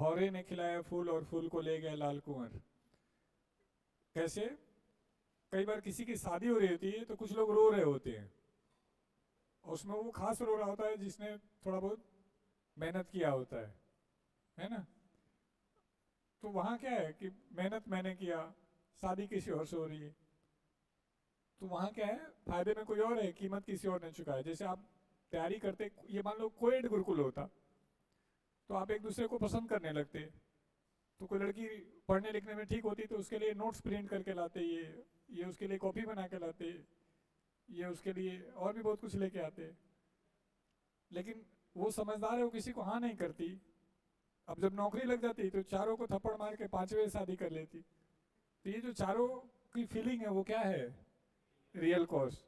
भौरे ने खिलाया फूल और फूल को ले गया लाल कुंवर। कैसे? कई बार किसी की शादी हो रही होती है तो कुछ लोग रो रहे होते हैं, और उसमें वो खास रो रहा होता है जिसने थोड़ा बहुत मेहनत किया होता है ना? तो वहाँ क्या है कि मेहनत मैंने किया, शादी किसी और से हो रही है, तो वहाँ क्या है, फायदे में कोई और है, कीमत किसी और ने चुकाया। जैसे आप तैयारी करते, ये मान लो कोएड गुरुकुल होता, तो आप एक दूसरे को पसंद करने लगते। तो कोई लड़की पढ़ने लिखने में ठीक होती तो उसके लिए नोट्स प्रिंट करके लाते, ये उसके लिए कॉपी बना के लाते, ये उसके लिए और भी बहुत कुछ लेके आते। लेकिन वो समझदार है, वो किसी को हाँ नहीं करती। अब जब नौकरी लग जाती तो चारों को थप्पड़ मार के पांचवे शादी कर लेती। तो ये जो चारों की फीलिंग है वो क्या है? Real cost.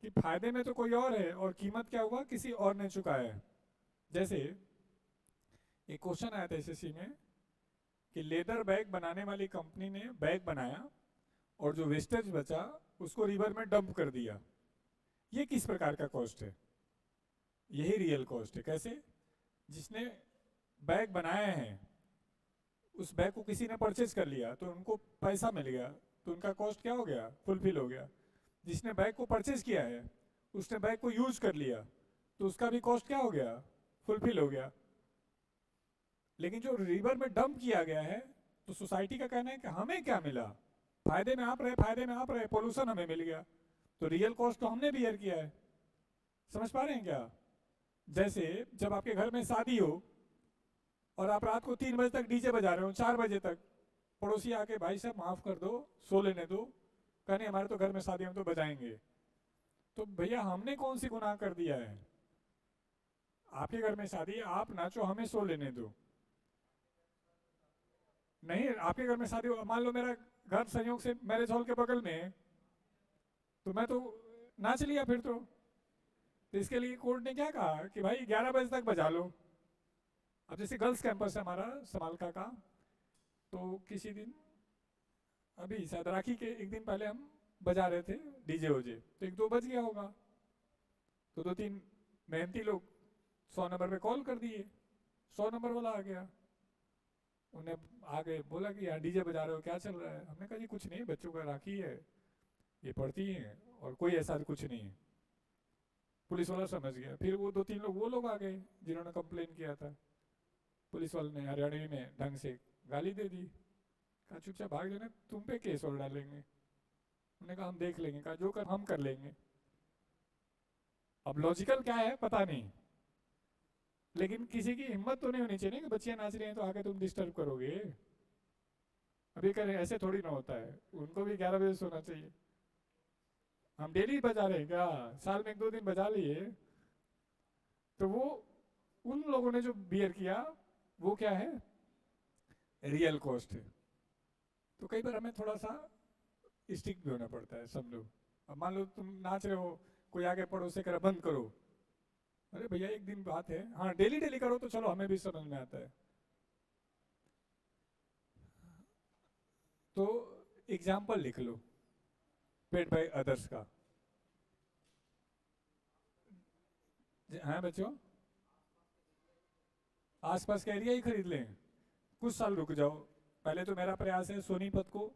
कि फायदे में तो कोई और है और कीमत क्या हुआ, किसी और ने चुकाया है। जैसे एक क्वेश्चन आया था एसएससी में कि लेदर बैग बनाने वाली कंपनी ने बैग बनाया और जो वेस्टेज बचा उसको रिवर में डंप कर दिया। ये किस प्रकार का कॉस्ट है? यही रियल कॉस्ट है। कैसे? जिसने बैग बनाया है उस बैग को किसी ने परचेज कर लिया तो उनको पैसा मिल गया, तो उनका कॉस्ट क्या हो गया? फुलफिल हो गया। जिसने बैग को परचेज किया है उसने बैग को यूज कर लिया तो उसका भी कॉस्ट क्या हो गया? फुलफिल हो गया। लेकिन जो रिवर में डंप किया गया है, तो सोसाइटी का कहना है कि हमें क्या मिला? फायदे में आप रहे, फायदे में आप रहे, पोल्यूशन हमें मिल गया। तो रियल कॉस्ट तो हमने बियर किया है। समझ पा रहे हैं क्या? जैसे जब आपके घर में शादी हो और आप रात को 3 बजे तक डीजे बजा रहे हो, 4 बजे तक, पड़ोसी आके भाई साहब माफ कर दो, सो लेने दो, कहने हमारे तो घर में शादी, हम तो बजाएंगे। तो भैया हमने कौन सी गुनाह कर दिया है? आपके घर में शादी है, आप नाचो, हमें सो लेने दो। नहीं, आपके घर में शादी हो, मान लो मेरा घर संयोग से मैरिज हॉल के बगल में है, तो मैं तो नाच लिया फिर तो इसके लिए कोर्ट ने क्या कहा कि भाई 11 बजे तक बजा लो। अब जैसे गर्ल्स कैंपस है हमारा समालका का, तो किसी दिन, अभी शायद राखी के एक दिन पहले हम बजा रहे थे डीजे ओजे, तो 1-2 बज गया होगा। तो 2-3 मेहनती लोग 100 नंबर पे कॉल कर दिए, 100 नंबर वाला आ गया। उन्हें आगे बोला कि यहाँ डीजे बजा रहे हो, क्या चल रहा है? हमने कहा जी कुछ नहीं, बच्चों का राखी है, ये पढ़ती हैं, और कोई ऐसा कुछ नहीं है। पुलिस वाला समझ गया। फिर वो 2-3 लोग वो लोग आ गए जिन्होंने कंप्लेन किया था। पुलिस वाले ने हरियाणवी में ढंग से गाली दे दी, कहा चुपचाप भाग जाना, तुम पे केस और डालेंगे। उन्होंने कहा हम देख लेंगे, कहा जो कर हम कर लेंगे। अब लॉजिकल क्या है पता नहीं, लेकिन किसी की हिम्मत तो नहीं होनी चाहिए ना कि बच्चियां नाच रही हैं तो आके तुम डिस्टर्ब करोगे। अभी करें ऐसे थोड़ी ना होता है, उनको भी 11 बजे सोना चाहिए। हम डेली बजा रहे हैं क्या? साल में 1-2 दिन बजा लिए। तो वो उन लोगों ने जो बियर किया वो क्या है? रियल कॉस्ट है। तो कई बार हमें थोड़ा सा स्ट्रिक्ट भी होना पड़ता है, समझो। अब मान लो तुम नाच रहे हो, कोई आगे पड़ोस से कह बंद करो, अरे भैया एक दिन बात है, हाँ डेली डेली करो तो चलो हमें भी समझ में आता है। तो एग्जाम्पल लिख लो पेड बाय अदर्स का। हाँ बच्चों, आसपास का एरिया ही खरीद लें, कुछ साल रुक जाओ। पहले तो मेरा प्रयास है सोनीपत को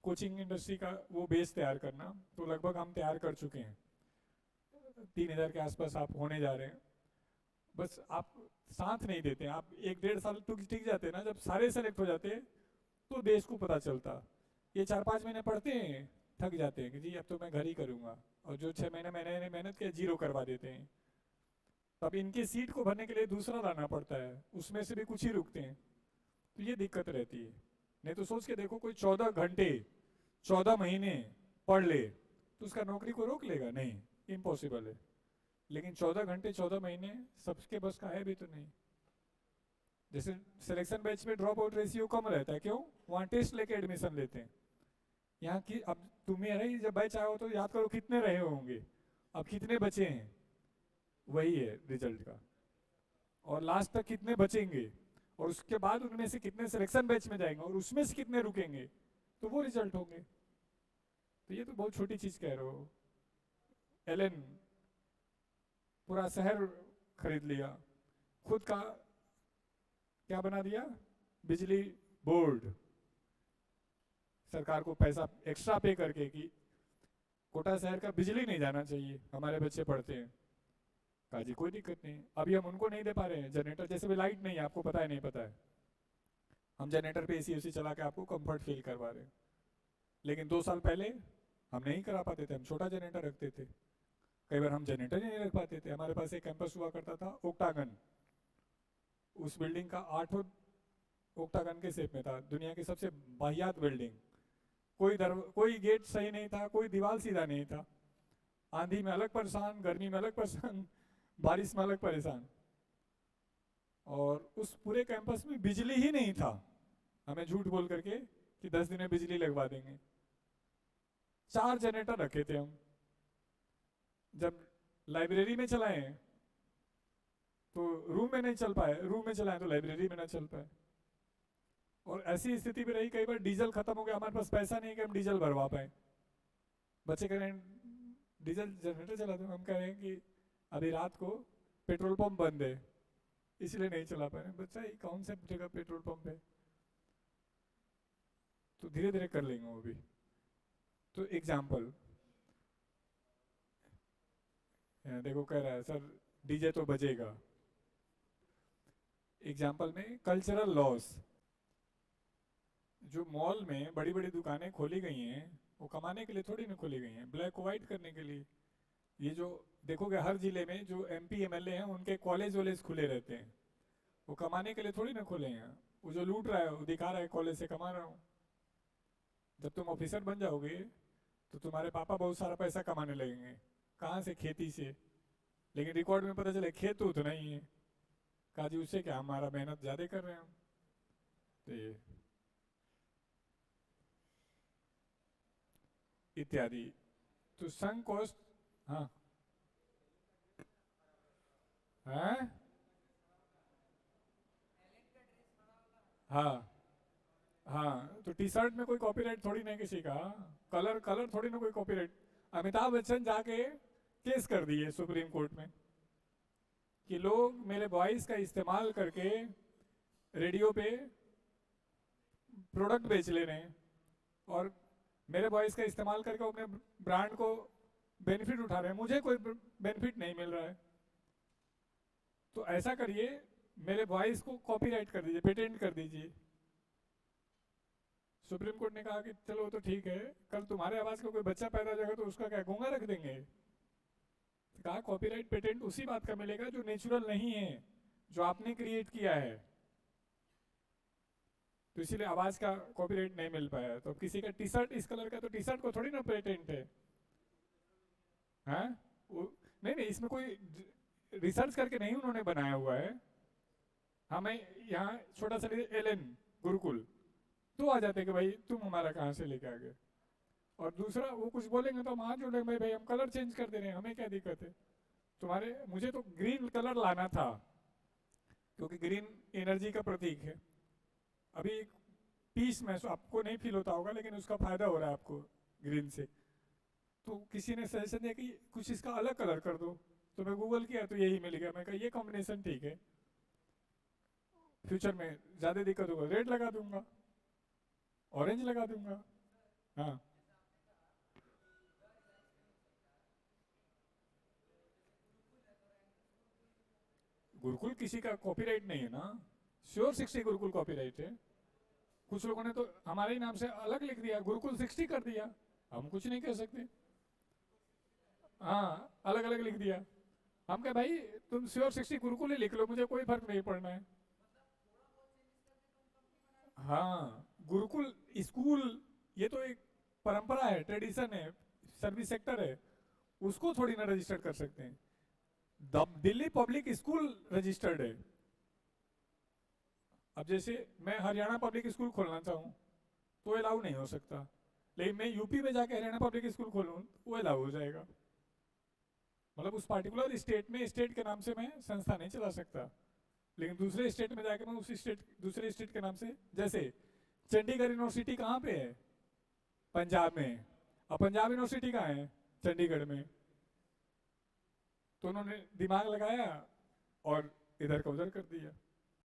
कोचिंग इंडस्ट्री का वो बेस तैयार करना, तो लगभग हम तैयार कर चुके हैं। 3,000 के आसपास आप होने जा रहे हैं। बस आप साथ नहीं देते, आप 1-1.5 साल तो टिक जाते हैं ना, जब सारे सेलेक्ट हो जाते हैं तो देश को पता चलता। ये 4-5 महीने पढ़ते हैं, थक जाते हैं कि जी अब तो मैं घर ही करूंगा, और जो 6 महीने मैंने मेहनत किया जीरो करवा देते हैं। तब इनके सीट को भरने के लिए दूसरा लाना पड़ता है, उसमें से भी कुछ ही रुकते हैं। तो ये दिक्कत रहती है। नहीं तो सोच के देखो, कोई 14 घंटे 14 महीने पढ़ ले तो उसका नौकरी को रोक लेगा? नहीं, इम्पॉसिबल है। लेकिन 14 घंटे 14 महीने सबके बस का है भी तो नहीं। जैसे सिलेक्शन बैच में ड्रॉप आउट रेशियो कम रहता है, क्यों? वहाँ टेस्ट लेके एडमिशन लेते हैं। यहाँ की अब तुम्हें रही जब बैच आया हो तो याद करो कितने रहे होंगे, अब कितने बचे हैं, वही है रिजल्ट का। और लास्ट तक कितने बचेंगे, और उसके बाद उनमें से कितने सिलेक्शन बैच में जाएंगे, और उसमें से कितने रुकेंगे, तो वो रिजल्ट होंगे। तो ये तो बहुत छोटी चीज कह रहे हो। एलन पूरा शहर खरीद लिया, खुद का क्या बना दिया, बिजली बोर्ड। सरकार को पैसा एक्स्ट्रा पे करके कि कोटा शहर का बिजली नहीं जाना चाहिए, हमारे बच्चे पढ़ते हैं। कहा जी कोई दिक्कत नहीं, अभी हम उनको नहीं दे पा रहे हैं जनरेटर, जैसे भी लाइट नहीं है, आपको पता है नहीं पता है, हम जनरेटर पे एसी उसी चला के आपको कंफर्ट फील करवा रहे हैं। लेकिन 2 साल पहले हम नहीं करा पाते थे, हम छोटा जनरेटर रखते थे, कई बार हम जनरेटर ही नहीं रख पाते थे। हमारे पास एक कैंपस हुआ करता था ओक्टागन, उस बिल्डिंग का 8 ओक्टागन के शेप में था, दुनिया की सबसे वाहियात बिल्डिंग। कोई गेट सही नहीं था, कोई दीवार सीधा नहीं था, आंधी में अलग परेशान, गर्मी में अलग परेशान, बारिश में अलग परेशान, और उस पूरे कैंपस में बिजली ही नहीं था। हमें झूठ बोल करके कि 10 दिन में बिजली लगवा देंगे। 4 जनरेटर रखे थे हम। जब लाइब्रेरी में चलाए तो रूम में नहीं चल पाए, रूम में चलाए तो लाइब्रेरी में ना चल पाए। और ऐसी स्थिति भी रही, कई बार डीजल खत्म हो गया, हमारे पास पैसा नहीं कि हम डीजल भरवा पाए। बच्चे कह रहे हैं डीजल जनरेटर चला दो, हम कह रहे हैं कि अभी रात को पेट्रोल पंप बंद है इसलिए नहीं चला पा रहे। बच्चा ये कौन सा जगह पेट्रोल पंप है, तो धीरे धीरे कर लेंगे वो भी। तो एग्जाम्पल देखो कह रहा है सर डीजे तो बजेगा। एग्जाम्पल में कल्चरल लॉस, जो मॉल में बड़ी बड़ी दुकानें खोली गई हैं वो कमाने के लिए थोड़ी ना खोली गई हैं, ब्लैक वाइट करने के लिए। ये जो देखोगे हर जिले में जो एमपी एमएलए हैं उनके कॉलेज वॉलेज खुले रहते हैं, वो कमाने के लिए थोड़ी ना खोले हैं। वो जो लूट रहा है वो दिखा रहा है कॉलेज से कमा रहा हूँ। जब तुम ऑफिसर बन जाओगे तो तुम्हारे पापा बहुत सारा पैसा कमाने लगेंगे, कहाँ से, खेती से, लेकिन रिकॉर्ड में पता चले खेत तो नहीं है। कहा जी उससे क्या, हमारा मेहनत ज्यादा कर रहे हैं हम। तो ये इत्यादि। तो संक कॉस्ट, हाँ है, हाँ हाँ, तो टी शर्ट में कोई कॉपीराइट थोड़ी नहीं किसी का, कलर कलर थोड़ी ना कोई कॉपीराइट। अमिताभ बच्चन जाके केस कर दिए सुप्रीम कोर्ट में कि लोग मेरे वॉइस का इस्तेमाल करके रेडियो पे प्रोडक्ट बेच ले रहे हैं और मेरे वॉइस का इस्तेमाल करके अपने ब्रांड को बेनिफिट उठा रहे हैं, मुझे कोई बेनिफिट नहीं मिल रहा है। तो ऐसा करिए मेरे वॉइस को कॉपीराइट कर दीजिए, पेटेंट कर दीजिए। सुप्रीम कोर्ट ने कहा कि चलो तो ठीक है, कल तुम्हारे आवाज का कोई बच्चा पैदा हो जाएगा तो उसका क्या गूंगा रख देंगे। तो कहा कॉपीराइट पेटेंट उसी बात का मिलेगा जो नेचुरल नहीं है, जो आपने क्रिएट किया है। तो इसीलिए आवाज का कॉपीराइट नहीं मिल पाया। तो किसी का टी शर्ट इस कलर का, तो टी शर्ट को थोड़ी ना पेटेंट है, हाँ? नहीं नहीं, इसमें कोई रिसर्च करके नहीं उन्होंने बनाया हुआ है। हमें यहाँ छोटा सा एलन गुरुकुल तो आ जाते कि भाई तुम हमारा कहाँ से लेके आ गए। और दूसरा वो कुछ बोलेंगे तो हम हाथ जोड़ेंगे, भाई भाई हम कलर चेंज कर दे रहे हैं, हमें क्या दिक्कत है तुम्हारे। मुझे तो ग्रीन कलर लाना था क्योंकि ग्रीन एनर्जी का प्रतीक है। अभी पीस में आपको नहीं फील होता होगा लेकिन उसका फायदा हो रहा है आपको ग्रीन से। तो किसी ने सजेशन दिया कि कुछ इसका अलग कलर कर दो, तो मैं गूगल किया तो यही मिल गया। मैं कहा ये कॉम्बिनेशन ठीक है, फ्यूचर में ज्यादा दिक्कत होगा रेड लगा दूंगा, ऑरेंज लगा दूंगा। हाँ गुरुकुल किसी का कॉपीराइट नहीं है ना, श्योर 60 गुरुकुल कॉपीराइट है। कुछ लोगों ने तो हमारे ही नाम से अलग लिख दिया, गुरुकुल 60 कर दिया, हम कुछ नहीं कह सकते। हाँ अलग अलग लिख दिया, हम कह भाई तुम श्योर 60 गुरुकुल ही लिख लो, मुझे कोई फर्क नहीं पड़ना है। हाँ गुरुकुल स्कूल ये तो एक परंपरा है, ट्रेडिशन है, सर्विस सेक्टर है, उसको थोड़ी ना रजिस्टर कर सकते हैं। दिल्ली पब्लिक स्कूल रजिस्टर्ड है। अब जैसे मैं हरियाणा पब्लिक स्कूल खोलना चाहूँ तो अलाउ नहीं हो सकता, लेकिन मैं यूपी में जाके हरियाणा पब्लिक स्कूल खोलूँ वो अलाउ हो जाएगा। मतलब उस पार्टिकुलर स्टेट में स्टेट के नाम से मैं संस्था नहीं चला सकता, लेकिन दूसरे स्टेट में जाके मैं उस स्टेट दूसरे स्टेट के नाम से, जैसे चंडीगढ़ यूनिवर्सिटी कहाँ पे है, पंजाब में, और पंजाब यूनिवर्सिटी कहाँ है, चंडीगढ़ में। तो उन्होंने दिमाग लगाया और इधर का उधर कर दिया।